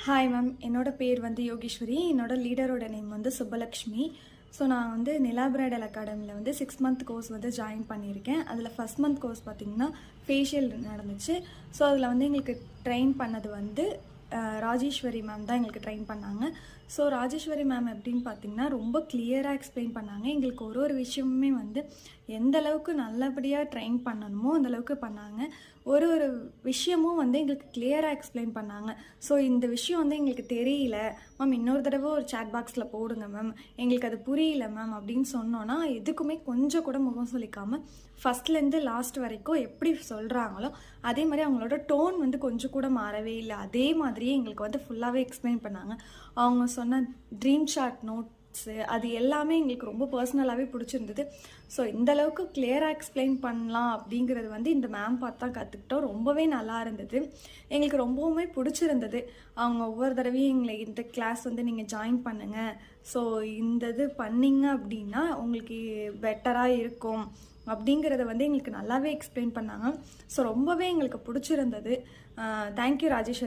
Hi ma'am, என்னோட பேர் வந்து யோகேஸ்வரி. என்னோட லீடரோட நேம் வந்து சுப்பலக்ஷ்மி. ஸோ நான் வந்து நிலா பிரைடல் அகாடமியில் வந்து 6 மந்த் கோர்ஸ் வந்து ஜாயின் பண்ணியிருக்கேன். அதில் ஃபஸ்ட் மந்த் கோர்ஸ் பார்த்திங்கன்னா ஃபேஷியல் நடந்துச்சு. ஸோ அதில் வந்து எங்களுக்கு ட்ரெயின் பண்ணது வந்து ராஜேஸ்வரி மேம் தான் எங்களுக்கு ட்ரெயின் பண்ணாங்க. ஸோ ராஜேஸ்வரி மேம் எப்படின்னு பார்த்திங்கன்னா ரொம்ப கிளியராக எக்ஸ்பிளைன் பண்ணாங்க. எங்களுக்கு ஒரு ஒரு விஷயமுமே வந்து எந்த அளவுக்கு நல்லபடியாக ட்ரெயின் பண்ணணுமோ அந்தளவுக்கு பண்ணாங்க. ஒரு ஒரு விஷயமும் வந்து எங்களுக்கு கிளியராக எக்ஸ்பிளைன் பண்ணாங்க. ஸோ இந்த விஷயம் வந்து எங்களுக்கு தெரியல மேம், இன்னொரு தடவை ஒரு சேட் பாக்ஸில் போடுங்க மேம், எங்களுக்கு அது புரியல மேம் அப்படின்னு சொன்னோன்னா எதுக்குமே கொஞ்சம் கூட முகம் சொல்லிக்காமல் ஃபஸ்ட்லேருந்து லாஸ்ட் வரைக்கும் எப்படி சொல்கிறாங்களோ அதே மாதிரி அவங்களோட டோன் வந்து கொஞ்சம் கூட மாறவே இல்லை. அதே மாதிரியே எங்களுக்கு வந்து ஃபுல்லாகவே எக்ஸ்பிளைன் பண்ணாங்க. அவங்க சொன்ன ட்ரீம் ஷாட் நோட்ஸு அது எல்லாமே எங்களுக்கு ரொம்ப பர்சனலாகவே பிடிச்சிருந்தது. ஸோ இந்தளவுக்கு கிளியராக எக்ஸ்பிளைன் பண்ணலாம் அப்படிங்கிறது வந்து இந்த மேம் பார்த்து தான் கற்றுக்கிட்டோம். ரொம்பவே நல்லா இருந்தது, எங்களுக்கு ரொம்பவுமே பிடிச்சிருந்தது. அவங்க ஒவ்வொரு தடவையும் எங்களை இந்த கிளாஸ் வந்து நீங்கள் ஜாயின் பண்ணுங்கள், ஸோ இந்த இது பண்ணிங்க அப்படின்னா உங்களுக்கு பெட்டராக இருக்கும் அப்படிங்கிறத வந்து எங்களுக்கு நல்லாவே எக்ஸ்பிளைன் பண்ணாங்க. ஸோ ரொம்பவே எங்களுக்கு பிடிச்சிருந்தது. தேங்க்யூ ராஜேஸ்வரி.